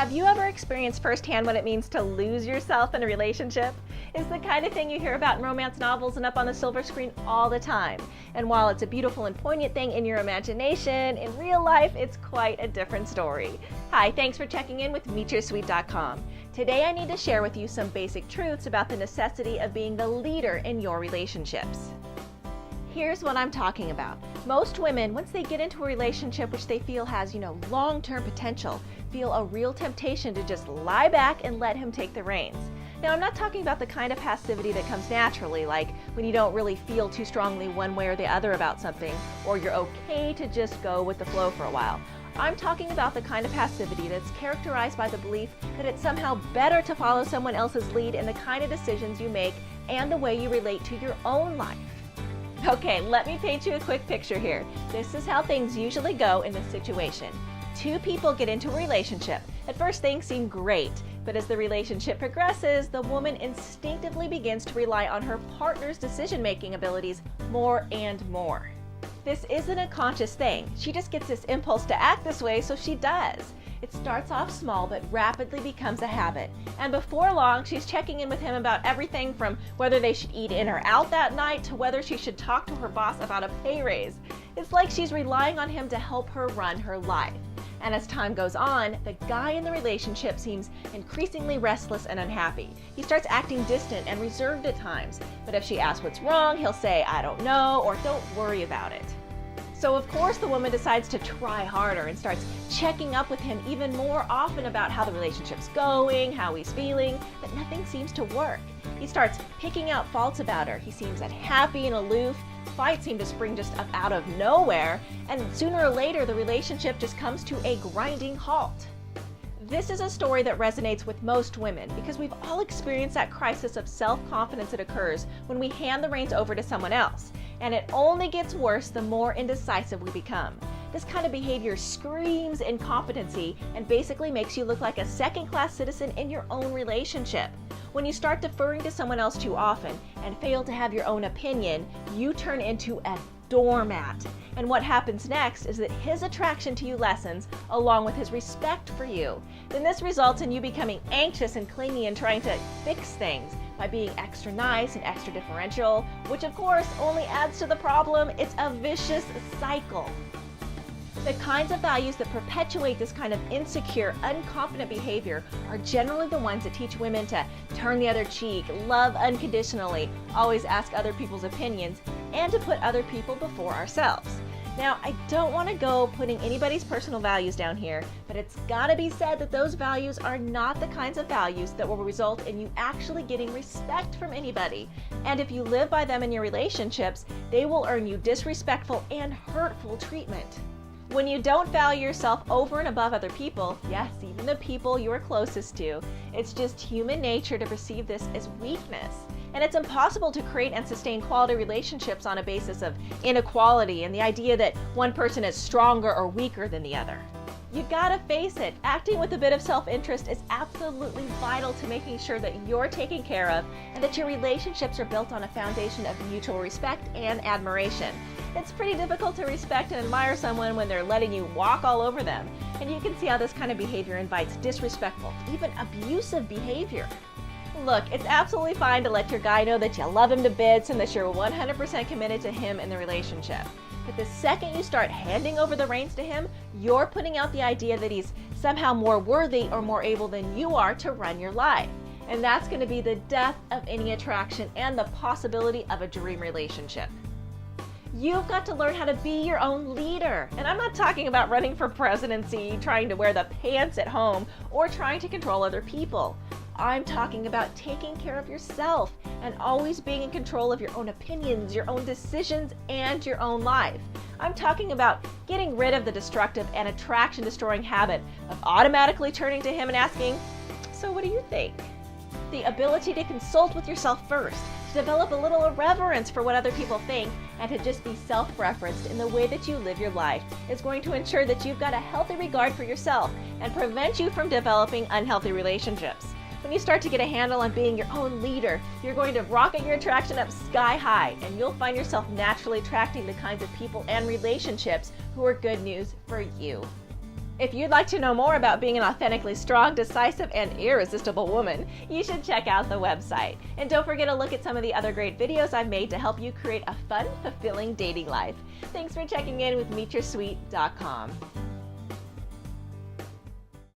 Have you ever experienced firsthand what it means to lose yourself in a relationship? It's the kind of thing you hear about in romance novels and up on the silver screen all the time. And while it's a beautiful and poignant thing in your imagination, in real life, it's quite a different story. Hi, thanks for checking in with MeetYourSweet.com. Today I need to share with you some basic truths about the necessity of being the leader in your relationships. Here's what I'm talking about. Most women, once they get into a relationship which they feel has, long-term potential, feel a real temptation to just lie back and let him take the reins. Now, I'm not talking about the kind of passivity that comes naturally, like when you don't really feel too strongly one way or the other about something, or you're okay to just go with the flow for a while. I'm talking about the kind of passivity that's characterized by the belief that it's somehow better to follow someone else's lead in the kind of decisions you make and the way you relate to your own life. Okay, let me paint you a quick picture here. This is how things usually go in this situation. Two people get into a relationship. At first things seem great, but as the relationship progresses, the woman instinctively begins to rely on her partner's decision-making abilities more and more. This isn't a conscious thing. She just gets this impulse to act this way, so she does. It starts off small but rapidly becomes a habit. And before long, she's checking in with him about everything from whether they should eat in or out that night to whether she should talk to her boss about a pay raise. It's like she's relying on him to help her run her life. And as time goes on, the guy in the relationship seems increasingly restless and unhappy. He starts acting distant and reserved at times. But if she asks what's wrong, he'll say, "I don't know," or "Don't worry about it." So of course the woman decides to try harder and starts checking up with him even more often about how the relationship's going, how he's feeling, but nothing seems to work. He starts picking out faults about her. He seems unhappy and aloof. Fights seem to spring just up out of nowhere, and sooner or later the relationship just comes to a grinding halt. This is a story that resonates with most women because we've all experienced that crisis of self-confidence that occurs when we hand the reins over to someone else. And it only gets worse the more indecisive we become. This kind of behavior screams incompetency and basically makes you look like a second-class citizen in your own relationship. When you start deferring to someone else too often and fail to have your own opinion, you turn into a doormat. And what happens next is that his attraction to you lessens along with his respect for you. Then this results in you becoming anxious and clingy and trying to fix things by being extra nice and extra differential, which of course only adds to the problem. It's a vicious cycle. The kinds of values that perpetuate this kind of insecure, unconfident behavior are generally the ones that teach women to turn the other cheek, love unconditionally, always ask other people's opinions, and to put other people before ourselves. Now, I don't want to go putting anybody's personal values down here, but it's gotta be said that those values are not the kinds of values that will result in you actually getting respect from anybody. And if you live by them in your relationships, they will earn you disrespectful and hurtful treatment. When you don't value yourself over and above other people, yes, even the people you are closest to, it's just human nature to perceive this as weakness. And it's impossible to create and sustain quality relationships on a basis of inequality and the idea that one person is stronger or weaker than the other. You gotta face it, acting with a bit of self-interest is absolutely vital to making sure that you're taken care of and that your relationships are built on a foundation of mutual respect and admiration. It's pretty difficult to respect and admire someone when they're letting you walk all over them. And you can see how this kind of behavior invites disrespectful, even abusive behavior. Look, it's absolutely fine to let your guy know that you love him to bits and that you're 100% committed to him in the relationship. But the second you start handing over the reins to him, you're putting out the idea that he's somehow more worthy or more able than you are to run your life. And that's going to be the death of any attraction and the possibility of a dream relationship. You've got to learn how to be your own leader. And I'm not talking about running for presidency, trying to wear the pants at home, or trying to control other people. I'm talking about taking care of yourself and always being in control of your own opinions, your own decisions, and your own life. I'm talking about getting rid of the destructive and attraction-destroying habit of automatically turning to him and asking, "So what do you think?" The ability to consult with yourself first, to develop a little irreverence for what other people think, and to just be self-referenced in the way that you live your life is going to ensure that you've got a healthy regard for yourself and prevent you from developing unhealthy relationships. When you start to get a handle on being your own leader, you're going to rocket your attraction up sky high, and you'll find yourself naturally attracting the kinds of people and relationships who are good news for you. If you'd like to know more about being an authentically strong, decisive, and irresistible woman, you should check out the website. And don't forget to look at some of the other great videos I've made to help you create a fun, fulfilling dating life. Thanks for checking in with MeetYourSweet.com.